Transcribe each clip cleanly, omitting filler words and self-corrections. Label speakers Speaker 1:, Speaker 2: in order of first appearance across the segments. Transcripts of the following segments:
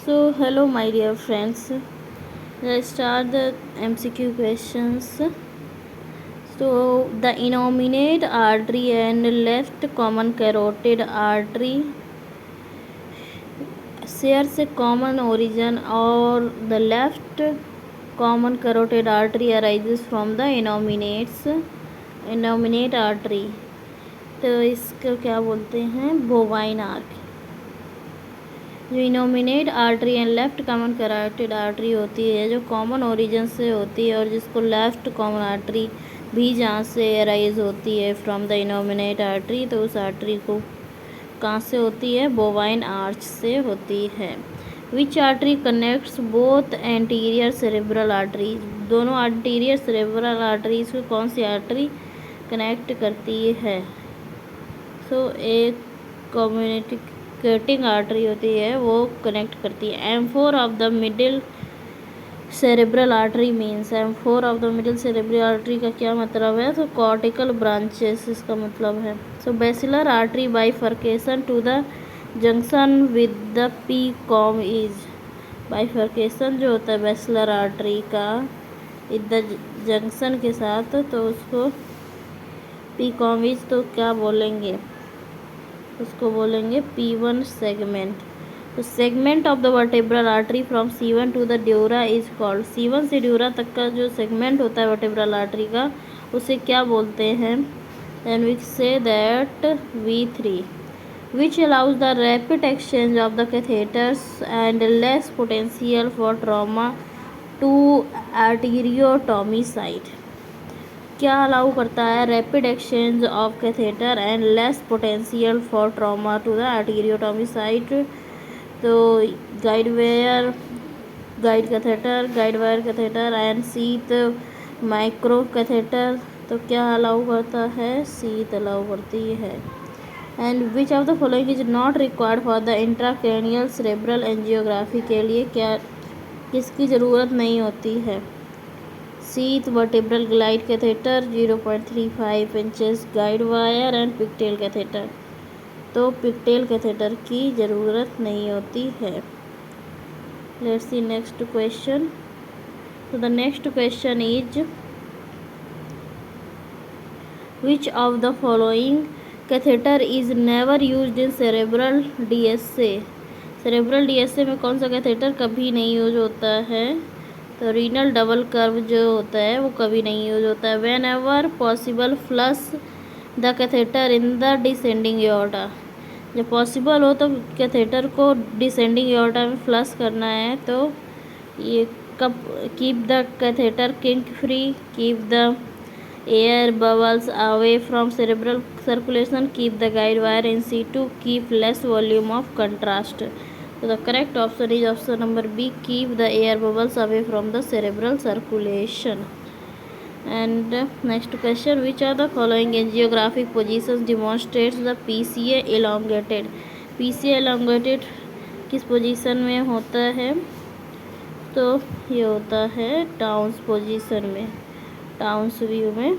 Speaker 1: So, hello, my dear friends. Let's start the MCQ questions. So, the innominate artery and left common carotid artery shares a common origin, or the left common carotid artery arises from the innominate artery. तो इसको क्या बोलते हैं? Bovine arch. जो innominate artery and left common carotid artery होती है, जो common origin से होती है, और जिसको लेफ्ट कॉमन आर्टरी भी जहाँ से अराइज होती है फ्रॉम द इनोमिनेट आर्टरी, तो उस आर्टरी को कहाँ से होती है? बोवाइन आर्च से होती है। Which artery connects both anterior cerebral arteries? दोनों एंटीरियर सेरेब्रल आर्टरीज को कौन सी आर्टरी कनेक्ट करती है? सो एक कम्युनिकेटिंग आर्टरी होती है, वो कनेक्ट करती है। M4 of the middle cerebral artery means, M4 of the middle cerebral artery का क्या मतलब है? तो कॉर्टिकल ब्रांचेस इसका मतलब है। So basilar artery bifurcation to the junction with the P com is, bifurcation जो होता है बेसिलर आर्टरी का विद द जंक्शन के साथ, तो उसको पी कॉम इज तो क्या बोलेंगे? उसको बोलेंगे P1 सेगमेंट। तो segment of the vertebral artery from C1 to the dura is called, C1 से ड्यूरा तक का जो सेगमेंट होता है वर्टेब्रल आर्टरी का, उसे क्या बोलते हैं? Then we say that V3 which allows the rapid exchange of the catheters and less potential for trauma to arteriotomy site. क्या अलाउ करता है? Rapid exchange of catheter and less potential for trauma to the arteriotomy site. तो guide wire catheter and sheath micro catheter, तो क्या allow करता है? Sheath allow करती है। And which of the following is not required for the intracranial cerebral angiography? के लिए क्या किसकी ज़रूरत नहीं होती है? Sheath vertebral glide catheter 0.35 inches guide wire and pigtail catheter, तो पिगटेल कैथेटर की ज़रूरत नहीं होती है। Let's see next question. तो the next question is which of the following catheter is never used in cerebral DSA? Cerebral DSA में कौन सा कैथेटर कभी नहीं यूज होता है? तो रीनल डबल कर्व जो होता है वो कभी नहीं यूज होता है। When ever possible flush the catheter in the descending aorta, जब पॉसिबल हो तो कैथेटर को डिसेंडिंग एओर्टा में फ्लश करना है, तो ये कब? Keep the catheter kink free, keep the air bubbles away from cerebral circulation, keep the guide wire in situ, keep less volume of contrast. So the correct option is option number B, keep the air bubbles away from the cerebral circulation. And next question, which are the following angiographic positions demonstrates the PCA elongated? PCA elongated किस position में होता है? तो ये होता है towns position में, towns view में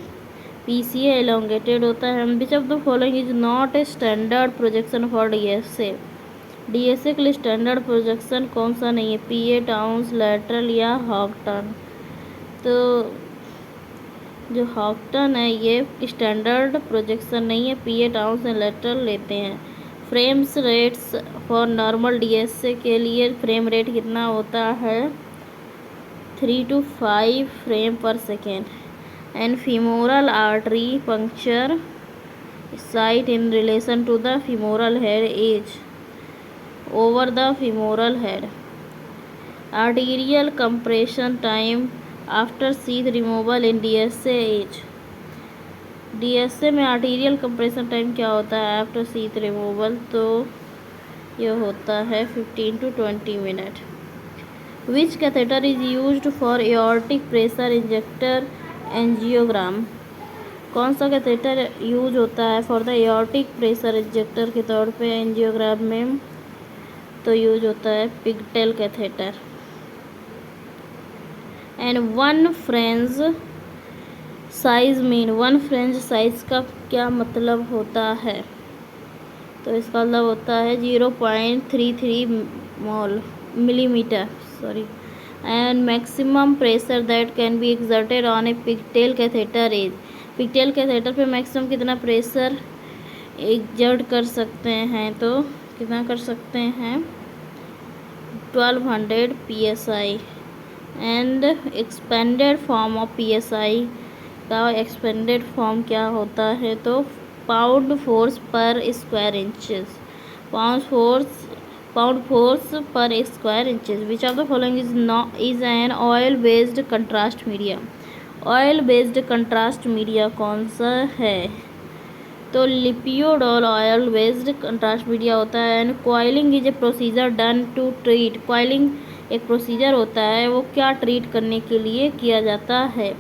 Speaker 1: PCA elongated होता है। Which of the following is not a standard projection for DSA? DSA के लिए स्टैंडर्ड प्रोजेक्शन कौन सा नहीं है? PA टाउन्स, लैटरल या हॉकटन? तो जो हॉकटन है ये स्टैंडर्ड प्रोजेक्शन नहीं है, PA टाउन्स एंड लैटरल लेते हैं। Frames rates for normal DSA के लिए फ्रेम रेट कितना होता है? 3 to 5 frame per second. And femoral artery puncture site in relation to the femoral head as over the femoral head. Arterial compression time after sheath removal in DSA is, DSA में arterial compression time क्या होता है after sheath removal? तो ये होता है 15 to 20 minute. Which catheter is used for aortic pressure injector angiogram? कौन सा कैथेटर यूज होता है for the aortic pressure injector के तौर पे एंजियोग्राम में? तो यूज होता है pigtail catheter. And one French size mean, one French size का क्या मतलब होता है? तो इसका मतलब होता है 0.33 mole millimeter, sorry. And maximum pressure that can be exerted on a pigtail catheter is, pigtail catheter पे मैक्सिमम कितना प्रेशर एग्जर्ट कर सकते हैं, तो कितना कर सकते हैं 1200 psi। And expanded form of psi का एक्सपेंडेड फॉर्म क्या होता है, तो pound force per square inches, pound force per square inches. Which of the following is an oil based contrast media, oil based contrast media कौन सा है, तो Lipiodol oil based contrast media होता है। And coiling is a procedure done to treat, coiling एक procedure होता है, वो क्या ट्रीट करने के लिए किया जाता है,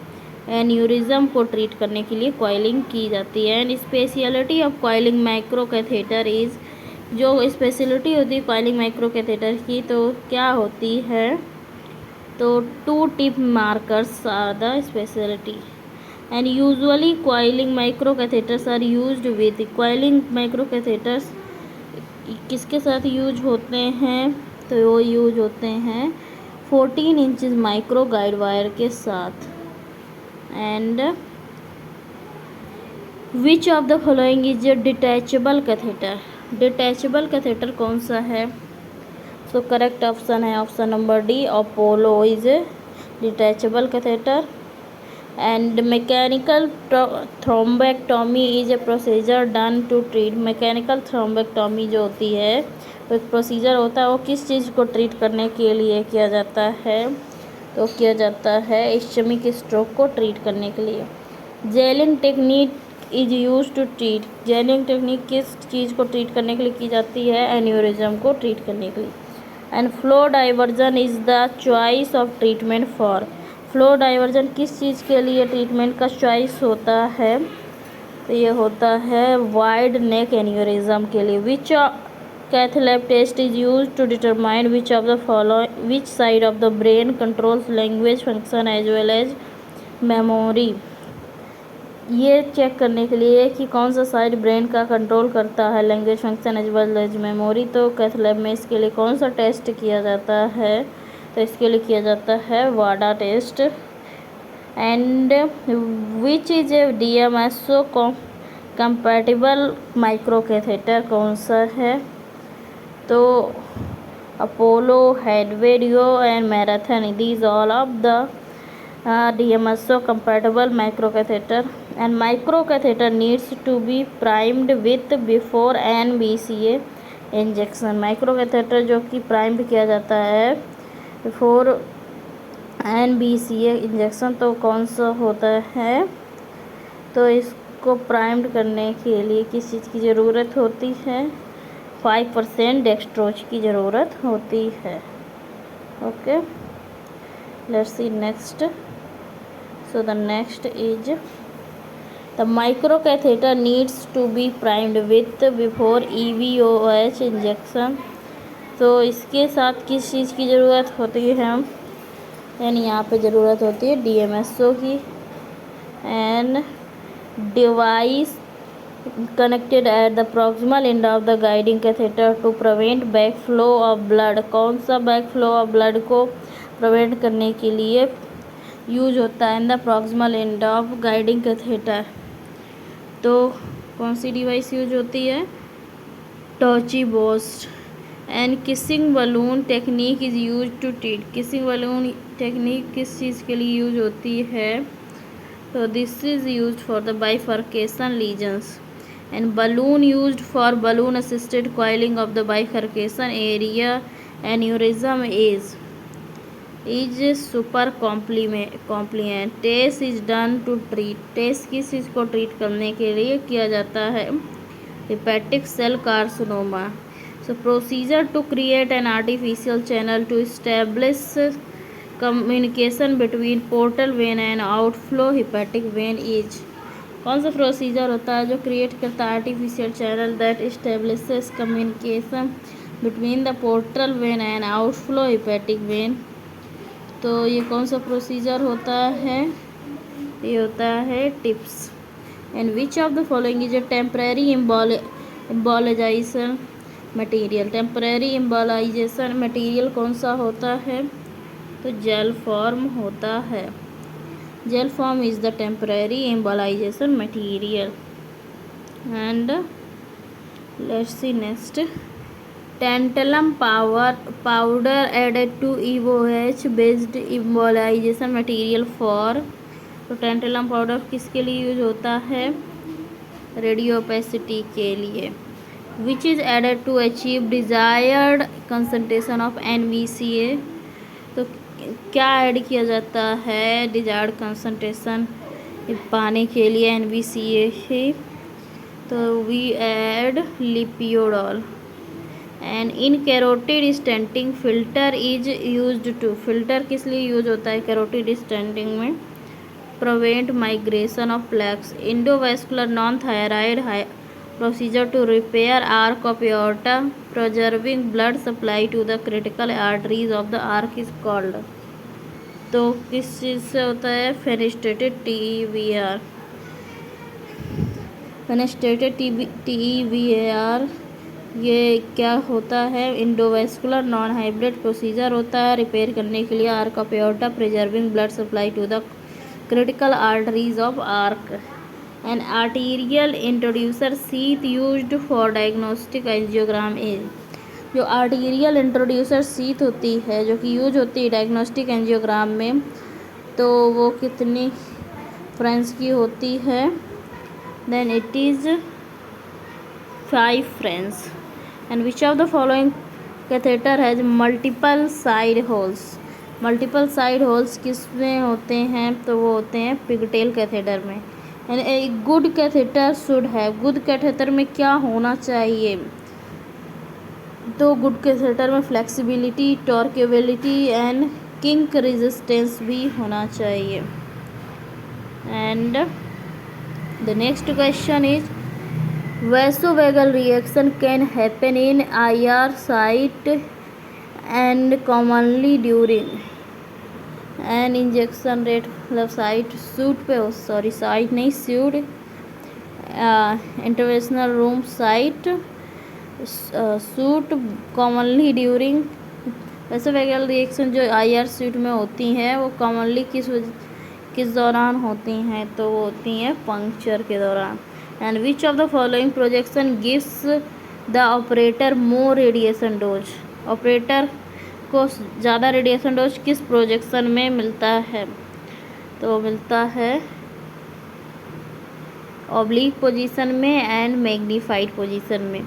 Speaker 1: एन्यूरिज्म को ट्रीट करने के लिए कॉइलिंग की जाती है। And speciality of coiling micro catheter is, जो स्पेशलिटी होती है कॉइलिंग माइक्रो कैथेटर की तो क्या होती है, तो 2 tip markers are the speciality. And usually coiling micro catheters are used with, coiling micro catheters किसके साथ यूज होते हैं, तो वो यूज होते हैं 14 इंचेस माइक्रो गाइड वायर के साथ। And which of the following is a detachable catheter, detachable catheter कौन सा है, तो करेक्ट ऑप्शन है option number D, Apollo is a detachable catheter. And mechanical thrombectomy is a procedure done to treat, mechanical thrombectomy जो होती है वो एक प्रोसीजर होता है, वो किस चीज़ को ट्रीट करने के लिए किया जाता है, तो किया जाता है इस्चेमिक स्ट्रोक को ट्रीट करने के लिए। Jailing technique is use to treat, jailing technique किस चीज़ को ट्रीट करने के लिए की जाती है, एन्यूरिज्म को ट्रीट करने के लिए। And flow diversion is the choice of treatment for, flow diversion किस चीज़ के लिए ट्रीटमेंट का चॉइस होता है, तो ये होता है वाइड नेक एन्यूरिज्म के लिए। Which cath lab test is use to determine which of the following, which side of the brain controls language function as well as memory, ये चेक करने के लिए कि कौन सा साइड ब्रेन का कंट्रोल करता है language function as well as memory, तो कैथ लैब में इसके लिए कौन सा टेस्ट किया जाता है, तो इसके लिए किया जाता है Wada test. And which is a DMSO compatible micro catheter कौन सा है, तो Apollo, Headway Duo and Marathon, these all of the DMSO compatible micro catheter। and micro catheter needs to be primed with before NBCA injection, micro catheter जो कि primed किया जाता है before NBCA injection, तो कौन सा होता है, तो इसको प्राइम्ड करने के लिए किस चीज़ की ज़रूरत होती है, 5% डेक्सट्रोज की ज़रूरत होती है। Okay, let's see next. So the next is the microcatheter needs to be primed with before EVOH injection, तो इसके साथ किस चीज़ की ज़रूरत होती है, यानी यहाँ पे ज़रूरत होती है DMSO की। And device connected at the proximal end of the guiding catheter to prevent backflow of blood, कौन सा backflow of blood को प्रिवेंट करने के लिए यूज होता है in the proximal end of guiding catheter, तो कौन सी डिवाइस यूज होती है, टॉर्ची Borst. And kissing balloon technique is use to treat, kissing balloon technique किस चीज़ के लिए यूज होती है, तो this is use for the bifurcation lesions. And balloon use for balloon assisted coiling of the bifurcation area aneurysm is super complement. Test is done to treat, test किस चीज़ को ट्रीट करने के लिए किया जाता है, hepatic cell carcinoma. So procedure to create an artificial channel to establish communication between portal vein and outflow hepatic vein is, कौन सा प्रोसीजर होता है जो क्रिएट करता है artificial channel that establishes communication between the portal vein and outflow hepatic vein, तो ये कौन सा प्रोसीजर होता है, ये होता है tips. And which of the following is A temporary embolisation, material. Temporary embolisation material कौन सा होता है? तो जेल फॉर्म होता है। Jail form is the temporary embolisation material. And let's see next, tantalum powder added to EOH based embolization material for। तो tantalum powder किसके लिए यूज होता है? रेडियोपेसिटी के लिए। Which is added to achieve desired concentration of NVCA। तो क्या add किया जाता है डिज़ायर्ड कंसंट्रेशन पाने के लिए NVCA है? तो we add Lipiodol. And in carotid stenting filter is used to. Filter किस लिए यूज होता है कैरोटिड स्टेंटिंग में? Prevent migration of plaques. Endovascular non thyroid procedure to repair arch of aorta preserving blood supply to the critical arteries of the arch is called. तो किस चीज़ से होता है? Fenestrated TEVAR। फेनेस्ट्रेटेड TEVAR ये क्या होता है? इंडोवैस्कुलर नॉन हाइब्रिड प्रोसीजर होता है रिपेयर करने के लिए arch of aorta preserving blood supply to the critical arteries of arch. An arterial introducer sheath used for diagnostic angiogram is. जो आर्टीरियल इंट्रोड्यूसर सीथ होती है जो कि यूज होती है डायग्नोस्टिक एंजियोग्राम में, तो वो कितनी फ्रेंच की होती है? Then it is 5 French. And which of the following catheter has multiple side holes. Multiple side holes किस में होते हैं? तो वो होते हैं पिगटेल कैथेटर में। And a good catheter should have. Good catheter में क्या होना चाहिए? तो गुड कैथेटर में flexibility, torquability and kink resistance भी होना चाहिए। And the next question is vasovagal reaction can happen in IR site and commonly during an injection rate। मतलब साइट सूट पे हो, सॉरी साइट नहीं suite, interventional room site suite commonly during. Vasovagal reaction जो IR suite में होती हैं वो commonly किस दौरान होती हैं? तो वो होती हैं पंक्चर के दौरान। And which of the following projection gives the operator more radiation dose. Operator को ज़्यादा रेडिएशन डोज किस प्रोजेक्शन में मिलता है? तो मिलता है ऑब्लिक पोजीशन में एंड मैग्नीफाइड पोजीशन में।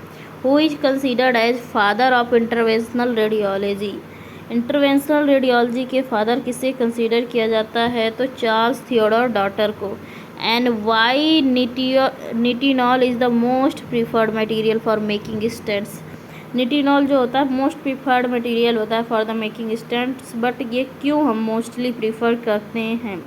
Speaker 1: Who is considered as father of interventional radiology. Interventional radiology के फादर किसे कंसीडर किया जाता है? तो चार्ल्स थियोडोर डॉटर को। And why nitinol is the most preferred material for making stents. Nitinol जो होता है मोस्ट प्रीफर्ड मटेरियल होता है for the making stents, but ये क्यों हम मोस्टली प्रीफर करते हैं?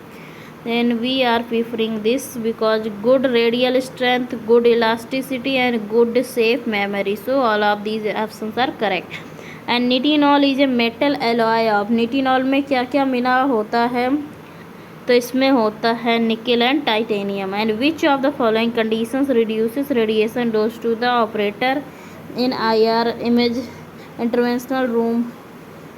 Speaker 1: then we are preferring this because good radial strength, good elasticity and good safe memory. So all of these options are correct. And nitinol is a metal alloy of। nitinol में क्या क्या मिला होता है? तो इसमें होता है nickel and titanium. And which of the following conditions reduces radiation dose to the operator in IR image interventional room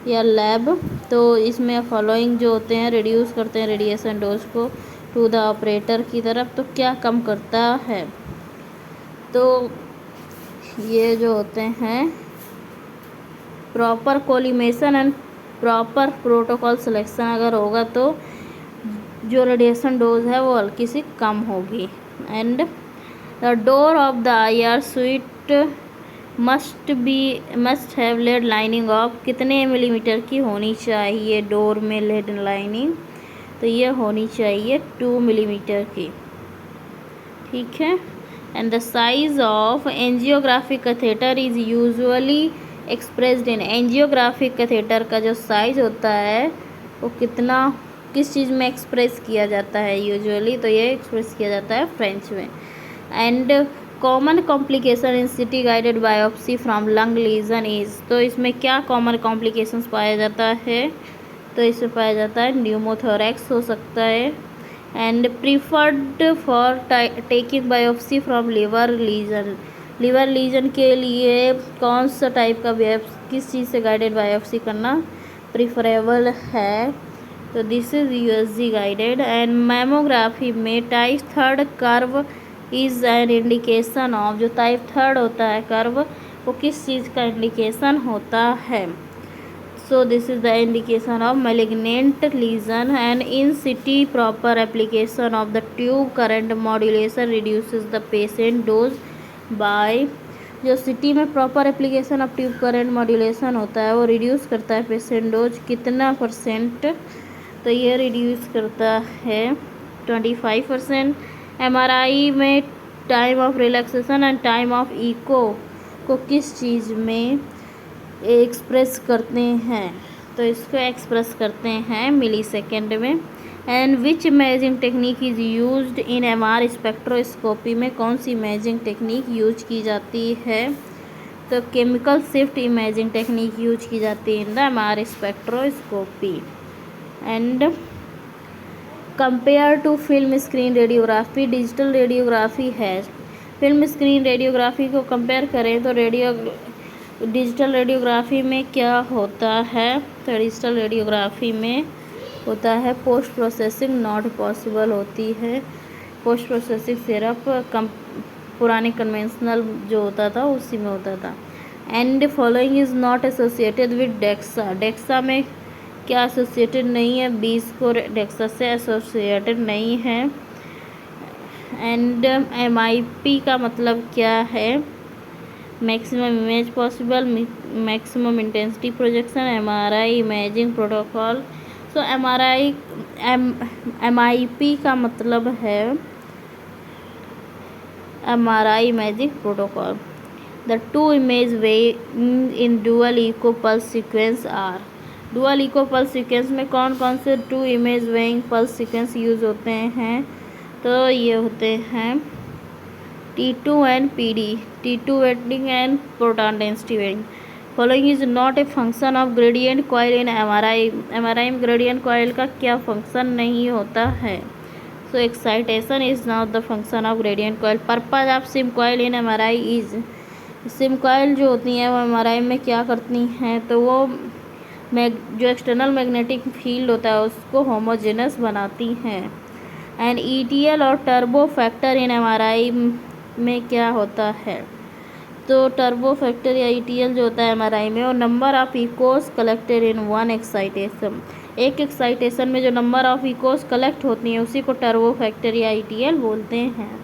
Speaker 1: या लैब। तो इसमें फॉलोइंग जो होते हैं रिड्यूस करते हैं रेडिएशन डोज को टू द ऑपरेटर की तरफ। तो क्या कम करता है? तो ये जो होते हैं proper collimation and proper protocol selection अगर होगा तो जो रेडिएशन डोज है वो हल्की सी कम होगी। And the door of the IR suite must have led lining of. कितने मिलीमीटर की होनी चाहिए डोर में लेड लाइनिंग? तो ये होनी चाहिए 2 मिलीमीटर की, ठीक है। And the size of angiographic catheter is usually expressed in. Angiographic catheter का जो साइज होता है वो किस चीज़ में एक्सप्रेस किया जाता है यूजुअली? तो ये एक्सप्रेस किया जाता है फ्रेंच में। And common complication in CT guided biopsy from lung lesion is. तो इसमें क्या कॉमन कॉम्प्लिकेशंस पाया जाता है? तो इसमें पाया जाता है न्यूमोथोरैक्स हो सकता है। And preferred for taking biopsy from liver lesion. Liver lesion के लिए कौन सा टाइप का किस चीज़ से गाइडेड बायोप्सी करना प्रिफरेबल है? तो this is USG guided. And mammography में type 3 curve is an indication of, जो टाइप 3 होता है कर्व वो किस चीज़ का इंडिकेशन होता है? So this is the indication of malignant lesion. And in CT proper application of the tube current modulation reduces the patient dose by, जो CT में proper application of tube current modulation होता है वो reduce करता है patient dose कितना %? तो ये रिड्यूस करता है 25%। एमआरआई में time of relaxation and time of echo को किस चीज़ में एक्सप्रेस करते हैं? तो इसको एक्सप्रेस करते हैं मिली सेकेंड में। And which imaging technique is used in MR spectroscopy में कौन सी इमेजिंग टेक्निक यूज की जाती है? तो chemical shift imaging technique use की जाती है in the MR spectroscopy. And compare to film screen radiography, digital radiography है। फिल्म स्क्रीन रेडियोग्राफी को कंपेयर करें तो डिजिटल रेडियोग्राफी में क्या होता है? तो डिजिटल रेडियोग्राफी में होता है पोस्ट प्रोसेसिंग नॉट पॉसिबल होती है। पोस्ट प्रोसेसिंग सिर्फ पुराने कन्वेंशनल जो होता था उसी में होता था। And following is not associated with DEXA, DEXA में क्या एसोसिएटेड नहीं है? 20 को डेक्सा से एसोसिएटेड नहीं है। एंड MIP का मतलब क्या है? Maximum image possible, maximum intensity projection, MRI imaging protocol. So MIP का मतलब है MRI imaging protocol. The two image way in dual echo pulse sequence are, dual echo pulse sequence में कौन कौन से 2 image weighing pulse sequence use होते हैं? तो ये होते हैं T2 and PD, T2 weighting and proton density weighting. Following is not a function of gradient coil in MRI, MRI में ग्रेडियंट कॉइल का क्या फंक्शन नहीं होता है? So excitation is not the function of gradient coil. Purpose of shim coil in MRI is, shim coil जो होती हैं वो MRI में क्या करती हैं? तो वो जो एक्सटर्नल मैग्नेटिक फील्ड होता है उसको होमोजेनस बनाती हैं। एंड ETL और टर्बो फैक्टर इन MRI में क्या होता है? तो टर्बो फैक्टर या ETL जो होता है MRI में, और number of Eeco collected in one excitation, एक एक्साइटेशन में जो नंबर ऑफ इकोस कलेक्ट होती हैं उसी को टर्बो फैक्टर या ETL बोलते हैं।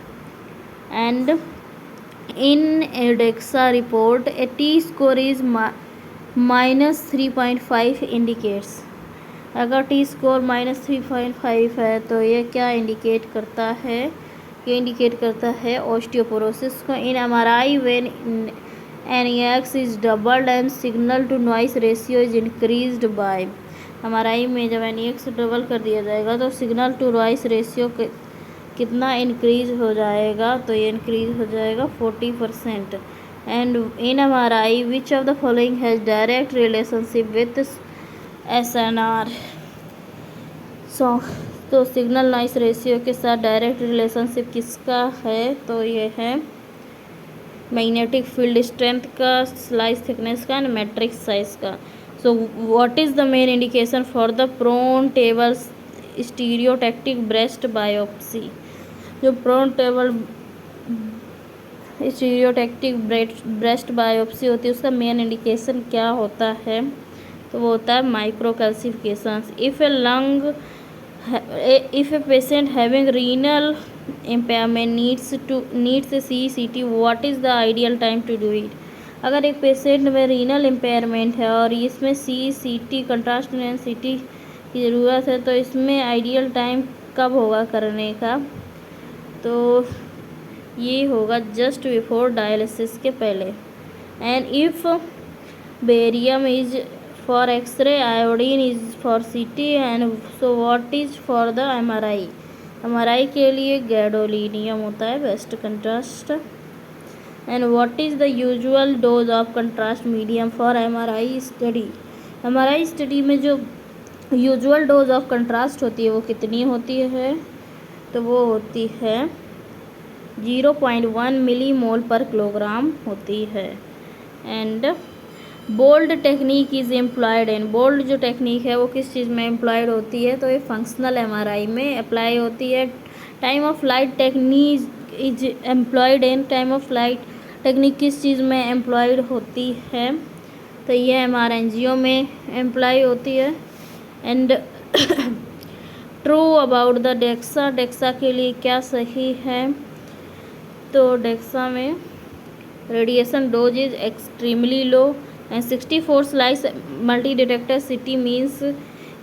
Speaker 1: And in a DEXA report a T score is -3.5 indicates, अगर T स्कोर -3.5 है तो ये क्या इंडिकेट करता है? ये इंडिकेट करता है ऑस्टियोपोरोसिस को। In MRI when NEX is doubled and signal to noise ratio is increased by, MRI में जब NEX डबल कर दिया जाएगा तो सिग्नल टू नॉइस रेशियो कितना इंक्रीज हो जाएगा? तो ये इंक्रीज हो जाएगा 40%। And in MRI which of the following has direct relationship with SNR? तो सिग्नल नॉइस रेशियो के साथ डायरेक्ट रिलेशनशिप किसका है? तो ये है मैग्नेटिक फील्ड स्ट्रेंथ का, स्लाइस थिकनेस का एंड मैट्रिक्स साइज का। So what is the main indication for the prone table stereotactic breast biopsy? जो prone table stereotactic breast biopsy होती है उसका मेन इंडिकेशन क्या होता है? तो वो होता है माइक्रोकैल्सिफिकेशन। If a patient having renal impairment needs a CCT, what is the ideal time to do it? अगर एक पेशेंट में रीनल इम्पेयरमेंट है और इसमें CCT कंट्रास्ट CT की ज़रूरत है तो इसमें आइडियल टाइम कब होगा करने का? तो ये होगा जस्ट बिफोर डायलिसिस के पहले। And if barium is for X-ray, iodine is for CT, and so what is for the MRI? MRI के लिए गैडोलीनियम होता है best contrast. And what is the usual dose of contrast medium for MRI study? MRI study में जो usual dose of contrast होती है वो कितनी होती है? तो वो होती है 0.1 मिलीमोल पर किलोग्राम होती है। And bold technique is employed in, bold जो टेक्निक है वो किस चीज़ में एम्प्लॉयड होती है, तो ये फंक्शनल एमआरआई में अप्लाई होती है। Time of flight technique is employed in, time of flight technique किस चीज़ में एम्प्लॉयड होती है, तो ये एमआर एनजीओ में एम्प्लॉय होती है। And true about the DEXA, DEXA के लिए क्या सही है, तो डेक्सा में radiation dose is extremely low and 64 slice multi detector city means,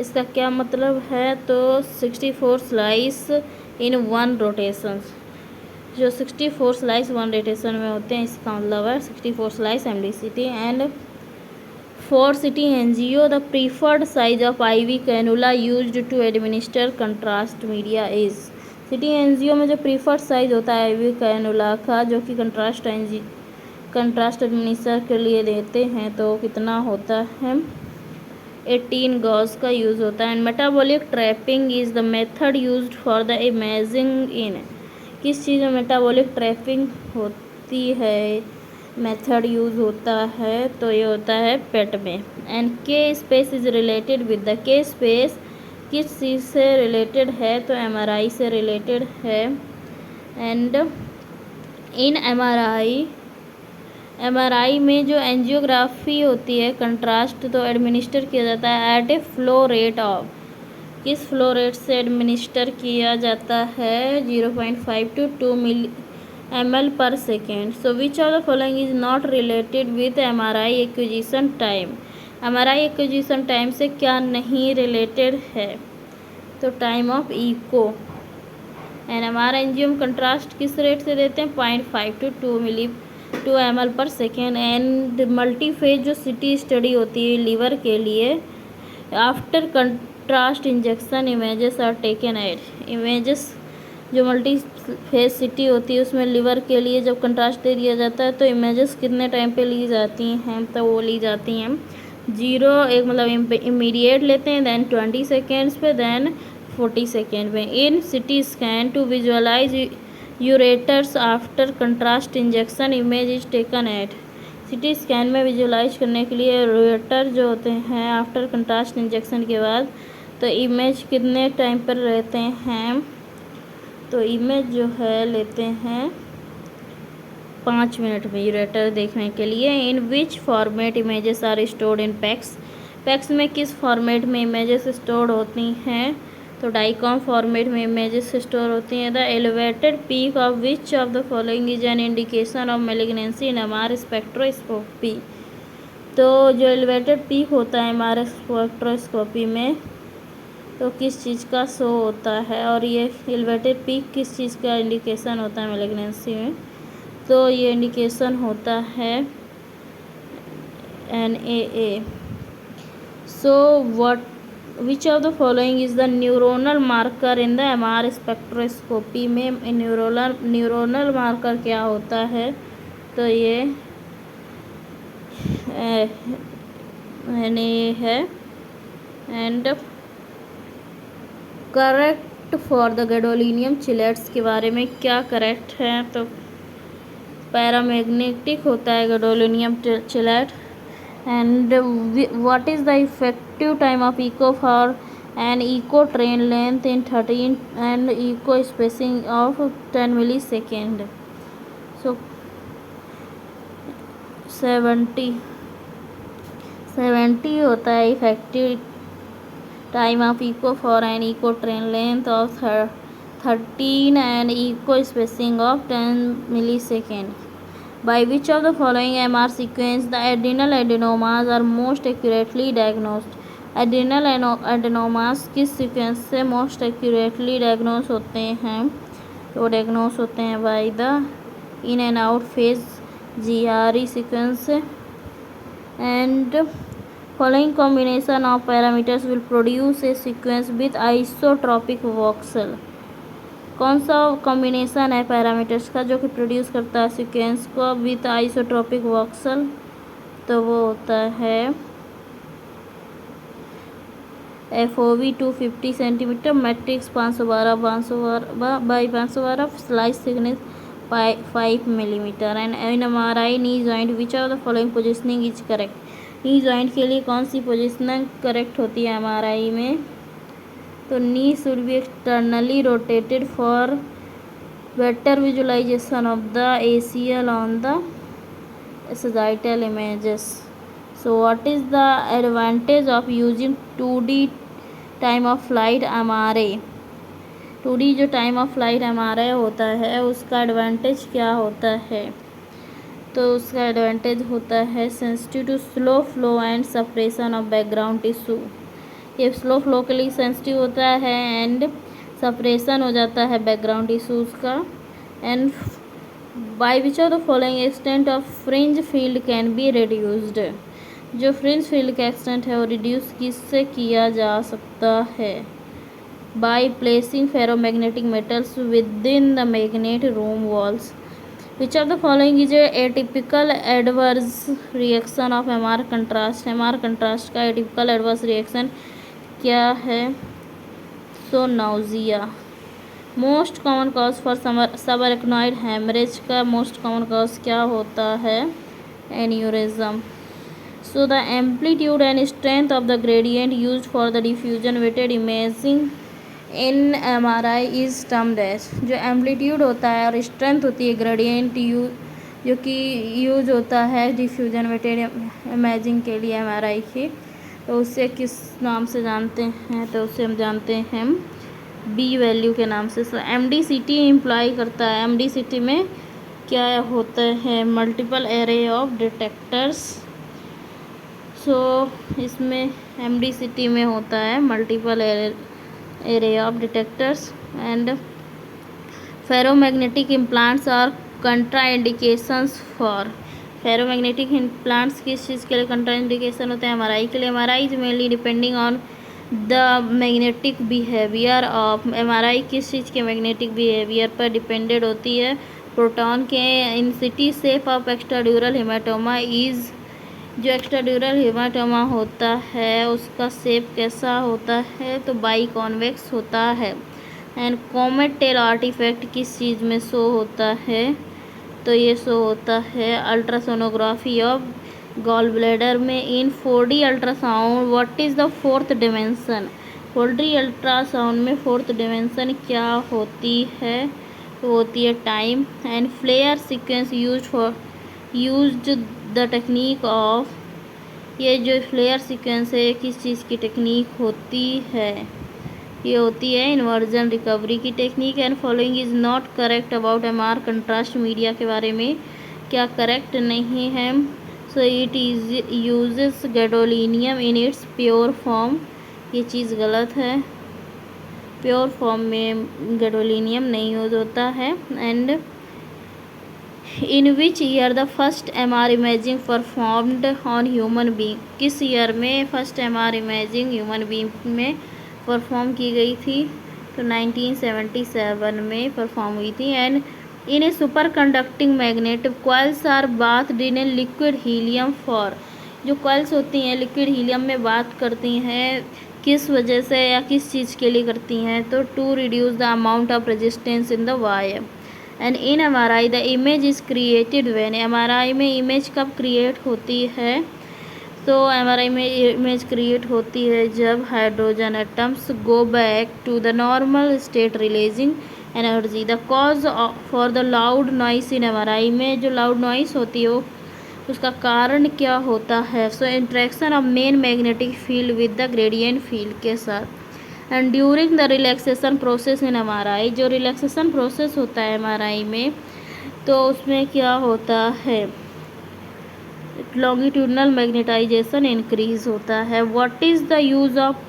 Speaker 1: इसका क्या मतलब है, तो 64 स्लाइस इन वन रोटेशन, जो 64 स्लाइस वन रोटेशन में होते हैं इसका मतलब है 64 slice MDCT. And for CT angio the preferred size of IV cannula used to administer contrast media is, CT angio में जो प्रीफर्ड साइज होता है आईवी कैनुला का जो कि कंट्रास्ट एडमिनिस्टर के लिए देते हैं तो कितना होता है, 18 गॉस का यूज़ होता है। And metabolic trapping is the method used for the imaging in, किस चीज़ में मेटाबॉलिक ट्रैपिंग होती है, मेथड यूज़ होता है, तो ये होता है पेट में। एंड के space is related with the, के स्पेस किस चीज़ से रिलेटेड है, तो एमआरआई से रिलेटेड है। एंड इन एमआरआई में जो एंजियोग्राफी होती है कंट्रास्ट तो एडमिनिस्टर किया जाता है at a flow rate of, किस फ्लो रेट से एडमिनिस्टर किया जाता है, 0.5 to 2 ml पर second. So which of the following is not related with MRI acquisition time, MRI acquisition time से क्या नहीं रिलेटेड है, तो time of echo. And MR angiogram contrast किस रेट से देते हैं, 0.5 to 2 ml पर सेकेंड। एंड मल्टी फेज जो सिटी स्टडी होती है लीवर के लिए, after contrast injection images are taken at, images जो मल्टी फेज सिटी होती है उसमें लीवर के लिए जब कंट्रास्ट दे दिया जाता है तो इमेजेस कितने टाइम पे ली जाती हैं, तो वो ली जाती हैं 0 एक मतलब इमीडिएट लेते हैं, देन 20 सेकेंड्स पे, देन 40 सेकेंड में। In CT scan to visualize ureters after contrast injection image is taken at, CT scan में विजुअलाइज करने के लिए यूरेटर जो होते हैं आफ्टर कंट्रास्ट इंजेक्शन के बाद, तो इमेज कितने टाइम पर रहते हैं, तो इमेज जो है लेते हैं 5 मिनट में यूरेटर देखने के लिए। In which format images are stored in PACS, PACS में किस फॉर्मेट में इमेजेस स्टोर होती हैं, तो डाइकॉम फॉर्मेट में इमेजेस स्टोर होती हैं। The elevated peak of which of the following is an indication of malignancy in MR spectroscopy, तो जो एलिवेटेड पीक होता है एमआर स्पेक्ट्रोस्कोपी में तो किस चीज़ का शो होता है, और ये एलिवेटेड पीक किस चीज़ का इंडिकेशन होता है मेलिग्नेंसी में, तो ये इंडिकेशन होता है NAA। So what which of the following is the neuronal marker in the MR spectroscopy में, न्यूरोनल मार्कर क्या होता है, तो ये NAA है। And correct for the gadolinium chelates के बारे में क्या करेक्ट है, तो पैरामैग्नेटिक होता है gadolinium chelate. And what is the effective time of echo for an echo train length in 13 and echo spacing of 10 millisecond, so 70 होता है effective time of echo for an echo train length of 13 and echo spacing of 10 millisecond. By which of the following MR sequence the adrenal adenomas are most accurately diagnosed, adrenal adenomas किस sequence से most accurately diagnose होते हैं, तो diagnose होते हैं by the in and out phase GRE sequence. And following combination of parameters will produce a sequence with isotropic voxel, कौन सा combination है पैरामीटर्स का जो कि प्रोड्यूस करता है सीक्वेंस को विथ आइसोट्रोपिक वॉक्सल, तो वो होता है FOV 250 centimetre, matrix 512 by 512, slice thickness 5 millimeter. And in MRI knee joint, which of the following positioning is correct? Knee joint के लिए कौन सी पोजिशनिंग करेक्ट होती है MRI में? तो knee should be externally rotated for better visualisation of the ACL on the sagittal images. So what is the advantage of using 2D time of flight MRI? 2D जो time of flight MRI होता है उसका advantage क्या होता है? तो उसका advantage होता है sensitive to slow flow and suppression of background tissue. ये स्लो फ्लो के लिए सेंसिटिव होता है एंड सप्रेशन हो जाता है बैकग्राउंड टिश्यूज़ का। And by which of the following extent of fringe field can be reduced? जो फ्रिंज फील्ड का एक्सटेंट है वो रिड्यूस किससे किया जा सकता है? By placing ferromagnetic metals within the magnet room walls. Which of the following is a typical adverse reaction of MR contrast? MR contrast का एटिपिकल एडवर्स रिएक्शन क्या है? So nausea. Most common cause for सबअरेक्नॉइड haemorrhage का most common cause क्या होता है? Aneurysm. So the amplitude and strength of the gradient used for the diffusion weighted imaging in MRI is termed as. जो amplitude होता है और strength होती है ग्रेडियंट जो कि यूज होता है डिफ्यूजन वेटेड इमेजिंग के लिए MRI की, तो उसे किस नाम से जानते हैं? तो उसे हम जानते हैं B वैल्यू के नाम से। सो MDCT इम्प्लाई करता है। MDCT में क्या होता है? Multiple array of detectors. So इसमें MDCT में होता है multiple array of detectors. And ferromagnetic implants are contraindications for. Ferromagnetic implants किस चीज़ के लिए कंट्राइंडिकेशन होते हैं? MRI के लिए। MRI is mainly depending on the magnetic behaviour of. MRI किस चीज़ के मैग्नेटिक बिहेवियर पर डिपेंडेड होती है? प्रोटॉन के। इंसिटी शेप ऑफ एक्स्ट्राड्यूरल हेमाटोमा इज। जो एक्स्ट्राड्यूरल हेमाटोमा होता है उसका शेप कैसा होता है? तो बाई कॉन्वेक्स होता है। एंड कॉमेट टेल आर्टिफैक्ट किस चीज़ में शो होता है? तो ये शो होता है अल्ट्रासोनोग्राफी ऑफ गॉल ब्लैडर में। In 4D ultrasound what is the fourth dimension? 4D ultrasound में फोर्थ डिमेंशन क्या होती है? तो होती है time. And FLAIR sequence used the technique of. ये जो फ्लेयर सीक्वेंस है किस चीज़ की टेक्निक होती है? ये होती है इन्वर्जन रिकवरी की technique. And following is not correct about MR contrast media के बारे में क्या करेक्ट नहीं है? So it is uses gadolinium in its pure form. ये चीज़ गलत है। प्योर फॉर्म में गैडोलिनियम नहीं यूज होता है। And in which year the first MR imaging performed on human being? किस ईयर में first MR imaging human being में परफॉर्म की गई थी? तो 1977 में परफॉर्म हुई थी। And in a superconducting magnet coils are bathed in a liquid helium for. जो कॉइल्स होती हैं लिक्विड हीलियम में बात करती हैं किस वजह से या किस चीज़ के लिए करती हैं? तो to reduce the amount of resistance in the wire. And in MRI the image is created when. MRI में इमेज कब क्रिएट होती है? तो MRI में इमेज क्रिएट होती है जब hydrogen atoms go back to the normal state releasing energy. The cause for the loud noise in MRI में जो लाउड नॉइस होती है वो उसका कारण क्या होता है? So interaction of main magnetic field with the gradient field के साथ। And during the relaxation process in MRI जो रिलैक्सेशन प्रोसेस होता है MRI में तो उसमें क्या होता है? लॉन्गिट्यूडनल मैग्नेटाइजेशन इंक्रीज होता है। What is the use of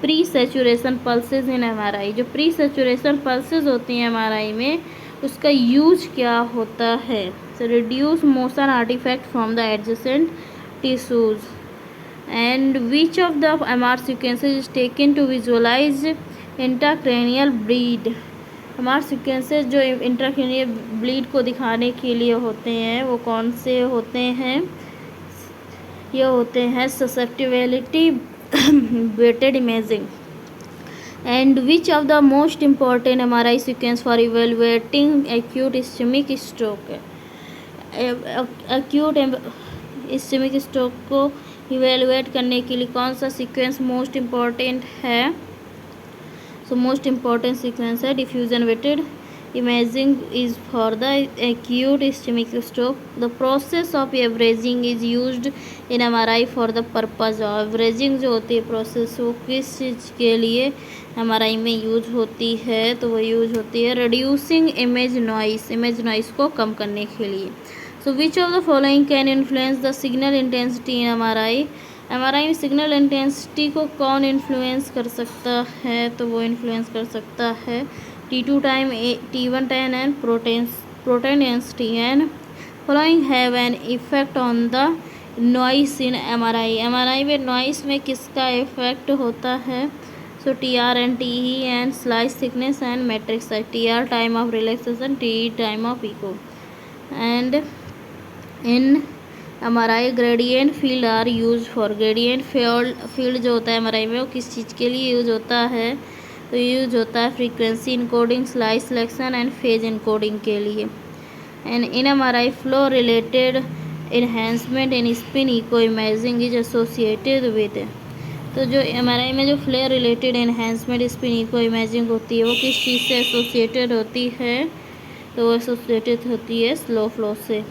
Speaker 1: pre saturation pulses in MRI? जो प्री सेचुरेशन पल्सेस होती हैं MRI में उसका यूज क्या होता है? तो reduce motion artifact from the adjacent tissues. And which of the MR sequences is taken to visualize intracranial bleed? MR sequences जो इंट्राक्रैनियल ब्लीड को दिखाने के लिए होते हैं वो कौन से होते हैं? ये होते हैं susceptibility weighted imaging. And which of the most important MRI sequence for evaluating acute ischaemic stroke है। एक्यूट इस्चेमिक स्ट्रोक को इवेलुएट करने के लिए कौन सा सीक्वेंस मोस्ट इम्पॉर्टेंट है? सो मोस्ट इम्पॉर्टेंट सीक्वेंस है diffusion weighted imaging is for the acute ischemic stroke. The process of averaging is used in MRI for the purpose of averaging जो होती है प्रोसेस वो किस चीज़ के लिए MRI में यूज होती है? तो वो यूज होती है रिड्यूसिंग इमेज नॉइस को कम करने के लिए। So which of the following can influence the signal intensity in MRI में सिग्नल इंटेंसिटी को कौन इन्फ्लुएंस कर सकता है? तो वो इन्फ्लुएंस कर सकता है T2 time, T1 time and protein density and following have an effect on the noise in MRI में noise में किसका इफेक्ट होता है? So TR and TE and slice thickness and matrix size. TR time of relaxation, TE time of echo. And in MRI gradient field are used for gradient field जो होता है MRI में वो किस चीज़ के लिए यूज होता है? तो यूज होता है frequency encoding, slice selection and phase encoding के लिए। And in MRI flow related enhancement in spin echo imaging is associated with. तो जो MRI में जो flow related enhancement spin echo imaging होती है वो किस चीज़ से एसोसिएटेड होती है? तो वो एसोसिएटेड होती है स्लो फ्लो से।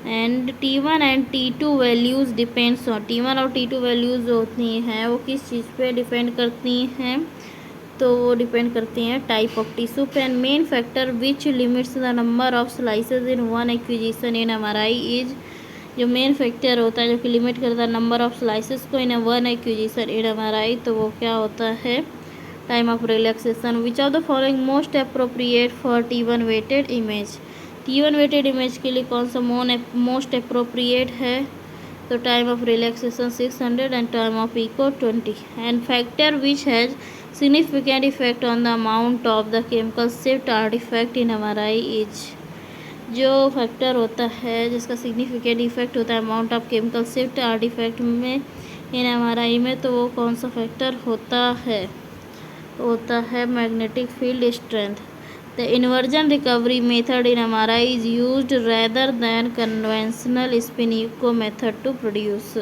Speaker 1: And T1 and T2 values depends on T1 और T2 वैल्यूज़ जो होती हैं वो किस चीज़ पे डिपेंड करती हैं? तो वो डिपेंड करती हैं टाइप ऑफ टिश्यू पे। And main factor which limits the number of slices in one acquisition in MRI is, जो मेन फैक्टर होता है जो कि लिमिट करता है नंबर ऑफ स्लाइसेस को in one acquisition in MRI, तो वो क्या होता है? Time of relaxation. Which of the following most appropriate for T1 weighted image? T1 weighted image के लिए कौन सा मोस्ट अप्रोप्रिएट है? तो time of relaxation 600 and time of echo 20। And factor which has significant effect on the amount of the chemical shift artifact in MRI is, जो factor होता है जिसका सिग्निफिकेंट इफेक्ट होता है amount of chemical shift artifact में in MRI में, तो वो कौन सा फैक्टर होता है? होता है magnetic field strength. The inversion recovery method in MRI is used rather than conventional spin echo method to produce.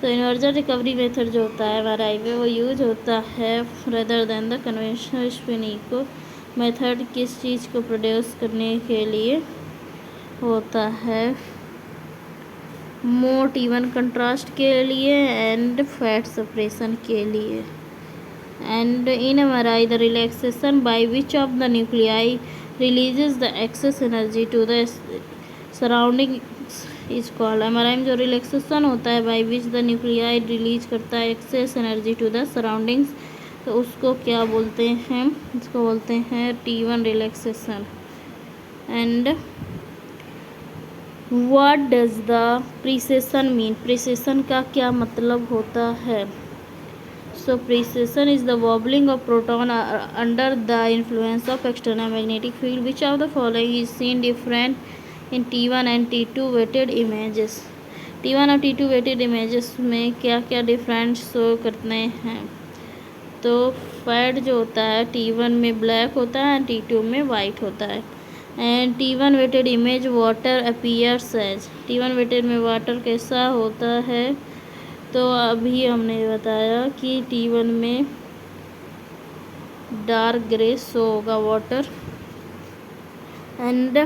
Speaker 1: तो इन्वर्जन रिकवरी मेथड जो होता है MRI में वो यूज होता है rather than the conventional spin echo method किस चीज़ को प्रोड्यूस करने के लिए होता है? मोर T1 कंट्रास्ट के लिए एंड फैट सप्रेशन के लिए। And in MRI the relaxation by which of the nuclei releases the excess energy to the surrounding is called. MRI में जो रिलैक्सेशन होता है by which the nuclei release करता है excess energy to the surroundings, तो उसको क्या बोलते हैं? इसको बोलते हैं T1 relaxation. And what does the precession mean? Precession का क्या मतलब होता है? So precession is the wobbling of proton under the influence of external magnetic field. Which of the following is seen different in T1 and T2 weighted images? T1 और T2 weighted images में क्या क्या different show करते हैं? तो fat जो होता है T1 में ब्लैक होता है एंड T2 में वाइट होता है। And T1 weighted image water appears as, T1 weighted में वाटर कैसा होता है? तो अभी हमने बताया कि T1 में डार्क ग्रे शो होगा water. And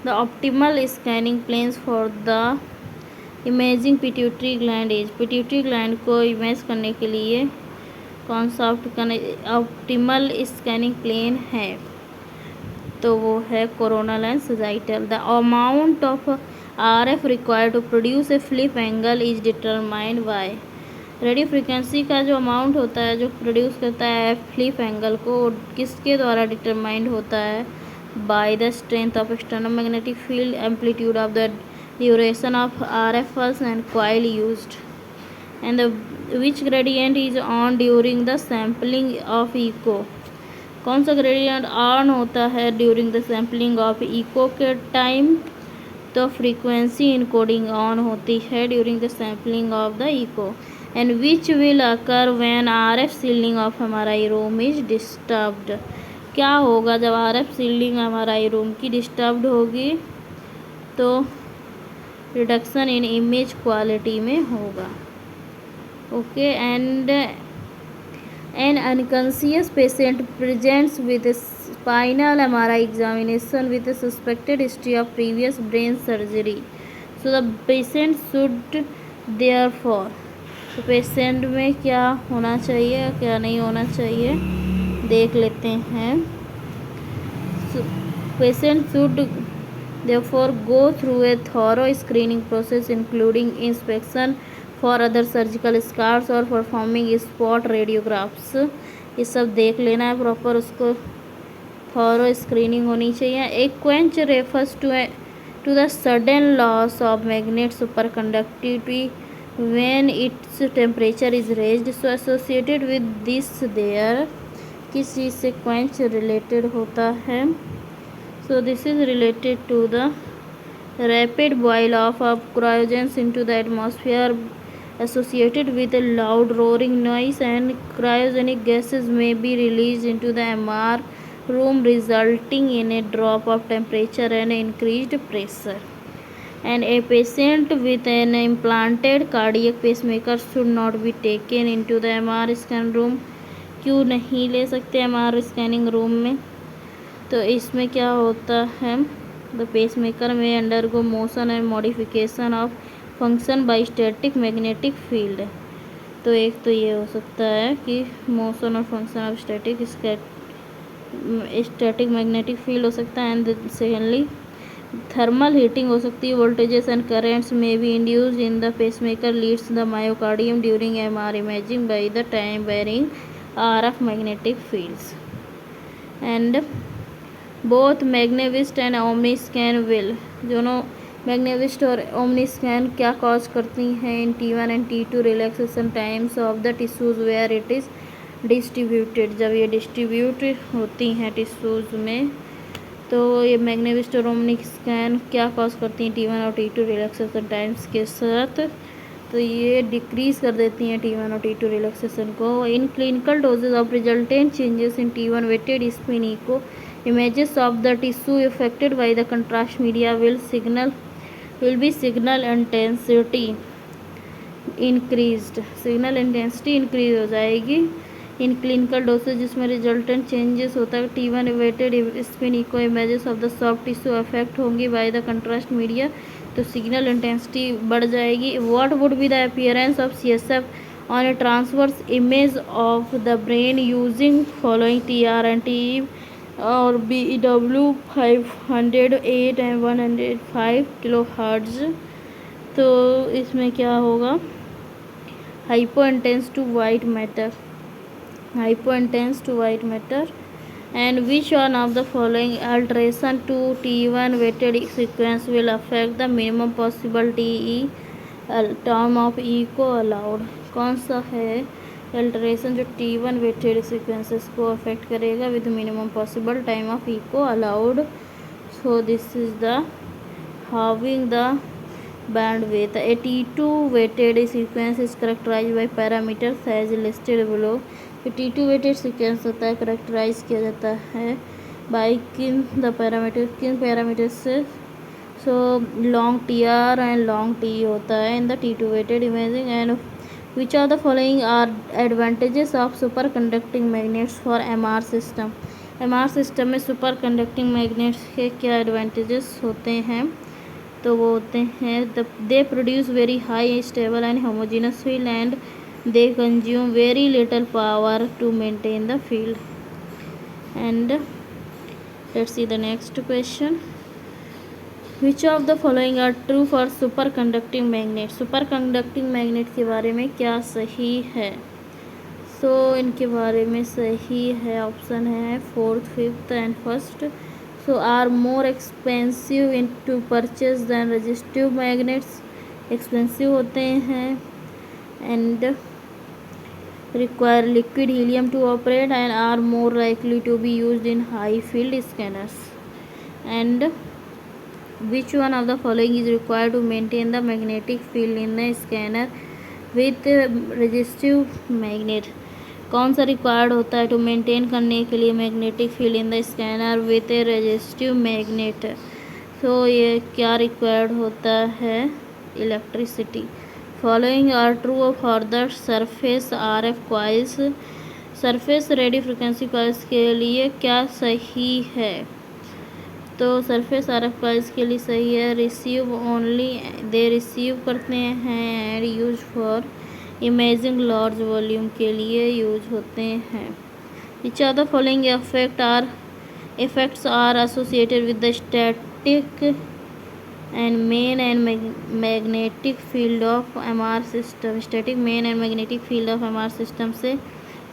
Speaker 1: the optimal scanning planes for the imaging pituitary gland is, pituitary gland को इमेज करने के लिए कौन सा ऑप्टिमल स्कैनिंग प्लेन है? तो वो है coronal and sagittal. The amount of RF required to produce a flip angle is determined by, radio frequency का जो अमाउंट होता है जो प्रोड्यूस करता है फ्लिप एंगल को किसके द्वारा डिटरमाइंड होता है? By the strength of external magnetic field, amplitude of the duration of RF pulse and coil used. And which gradient is on during the sampling of echo? कौन सा gradient on होता है during the sampling of echo के time? तो frequency encoding on होती है during the sampling of the echo. And which will occur when RF shielding of हमारा room is disturbed. क्या होगा जब RF सीलिंग हमारा रूम की डिस्टर्ब्ड होगी, तो रिडक्शन इन इमेज क्वालिटी में होगा। Okay, and N unconscious patient presents with spinal MRI examination with a suspected history of previous brain surgery. So the patient should therefore, तो patient में क्या होना चाहिए क्या नहीं होना चाहिए देख लेते हैं। Patient should therefore go through a thorough screening process including inspection for other surgical scars और performing spot radiographs। ये सब देख लेना है प्रॉपर, उसको थॉरो स्क्रीनिंग होनी चाहिए। एक quench refers to the sudden loss of magnet superconductivity when its temperature is raised. So associated with this there, किस चीज़ से क्वेंच रिलेटेड होता है। So this is related to the rapid boil of cryogens into the atmosphere associated with a loud roaring noise, and cryogenic gases may be released into the MR room resulting in a drop of temperature and increased pressure. And a patient with an implanted cardiac pacemaker should not be taken into the MR scan room। क्यों नहीं ले सकते MR scanning room में, तो इसमें क्या होता है, द पेसमेकर में undergo motion and modification of function by static magnetic field. तो एक तो ये हो सकता है कि मोशन और function of static magnetic field हो सकता है, एंड सेकेंडली थर्मल हीटिंग हो सकती है। वोल्टेजेस एंड करेंट्स में be induced in the pacemaker leads the myocardium during MR imaging by the time varying RF magnetic fields. And both Magnevist and Omniscan will, दोनों Magnevist और Omniscan क्या cause करती हैं in T1 and T2 relaxation times of the tissues where it is distributed. जब ये distribute होती हैं tissues में, तो ये मैग्नेविस्ट और ओमनी स्कैन क्या कॉज करती हैं T1 और T2 रिलैक्सेशन टाइम्स के साथ, तो ये डिक्रीज़ कर देती हैं T1 और T2 रिलैक्सेशन को। In clinical doses of resultant changes in T1 weighted spin echo images of the tissue affected by the contrast media will be signal intensity increased, signal intensity increase हो जाएगी in clinical doses जिसमें resultant changes होता है। T1 weighted spin echo images of the soft tissue affect होंगी by the contrast media, तो signal intensity बढ़ जाएगी। What would be the appearance of CSF on a transverse image of the brain using following TR and TE और BEW 508 and 105 kilohertz. तो इसमें क्या होगा, hypointense to white matter, hypointense to white matter. And which one of the following alteration to T1 weighted sequence will affect the minimum possible TE term of echo allowed. कौन सा है alteration जो T1 weighted sequences को affect करेगा with minimum possible time of echo allowed. So this is the halving the bandwidth. A T2 weighted sequence is characterize by parameters as listed below. T2 weighted sequence होता है characterized किया जाता है bye किन parameters से, so long TR and long T होता है in the T2 weighted imaging. And Which of the following are advantages of superconducting magnets for MR system? MR system में सुपर कंडक्टिंग मैग्नेट्स के क्या advantages होते हैं, तो वो होते हैं they produce very high stable and homogenous field and they consume very little power to maintain the field. And let's see the next question. Which of the following are true for superconducting magnet. Superconducting magnet के बारे में क्या सही है, सो इनके बारे में सही है ऑप्शन है 4th 5th and 1st। So are more expensive in to purchase than resistive magnets, expensive होते हैं and require liquid helium to operate and are more likely to be used in high field scanners. And which one of the following is required to maintain the magnetic field in the scanner with resistive magnet. कौन सा required होता है to maintain करने के लिए magnetic field in the scanner with a resistive magnet. तो ये क्या रिक्वायर्ड होता है, electricity. Following are true for the surface RF coils. Surface radio frequency coils के लिए क्या सही है, तो सरफेस RF कॉइल्स के लिए सही है रिसीव ओनली, दे रिसीव करते हैं and use for imaging large volume के लिए यूज होते हैं। Which are the following effects are associated with the static and main and magnetic field of MR system. Static main and magnetic field of MR system से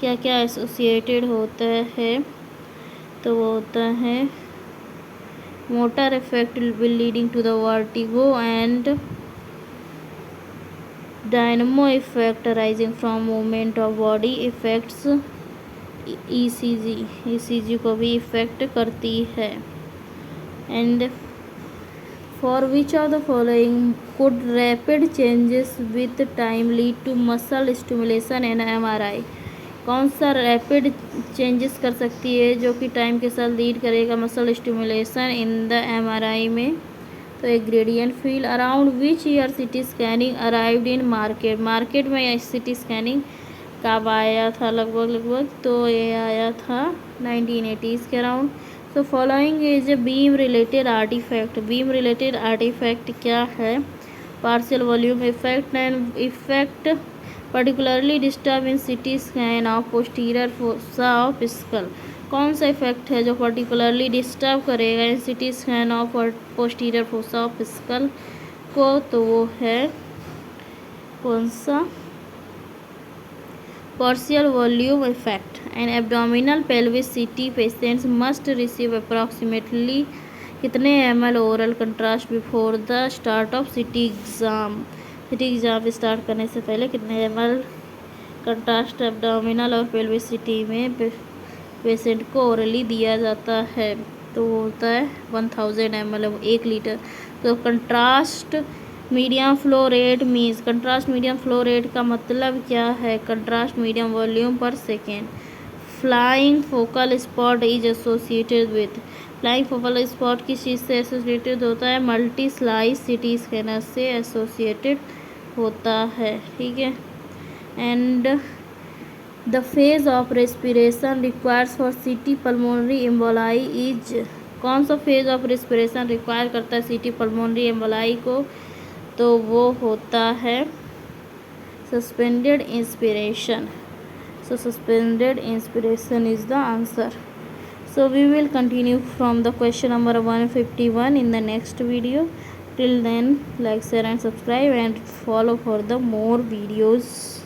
Speaker 1: क्या क्या associated होता है, तो वो होता है motor effect will leading to the vertigo and dynamo effect arising from movement of body effects। ECG को भी इफेक्ट करती है। And for which of the following could rapid changes with time lead to muscle stimulation and MRI। कौन सा rapid changes कर सकती है जो कि टाइम के साथ लीड करेगा muscle stimulation in the MRI में, तो एक gradient field. Around which year city scanning arrived in market में सिटी स्कैनिंग कब आया था लगभग, तो ये आया था 1980s के अराउंड। तो following is a beam related artifact. Beam related artifact क्या है, partial volume effect and effect particularly disturb in CT scan of posterior fossa of skull. कौन सा इफेक्ट है जो पर्टिकुलरली डिस्टर्ब करेगा in CT scan of posterior fossa of skull को, तो वो है कौन सा, partial volume effect. And abdominal pelvis CT patients must receive approximately कितने ml oral contrast before the start of city exam. City exam start करने से पहले कितने ml कंट्रास्ट एब्डोमिनल और पेल्विस CT में पेशेंट को ओरली दिया जाता है, तो होता है 1000 ml 1 लीटर। तो contrast medium flow rate means, contrast medium flow rate का मतलब क्या है, कंट्रास्ट मीडियम वॉल्यूम पर second. Flying focal spot is associated with, flying focal spot किस चीज़ से एसोसिएटेड होता है, मल्टी स्लाइस CT स्कैनर से एसोसिएटेड होता है, ठीक है। And the phase of respiration requires for CT pulmonary emboli is, कौन सा फेज ऑफ रेस्पिरेशन रिक्वायर करता है CT पल्मोनरी एम्बोलाई को, तो वो होता है suspended inspiration. So suspended inspiration is the answer. So we will continue from the question number 151 in the next video. Till then, like, share and subscribe and follow for the more videos.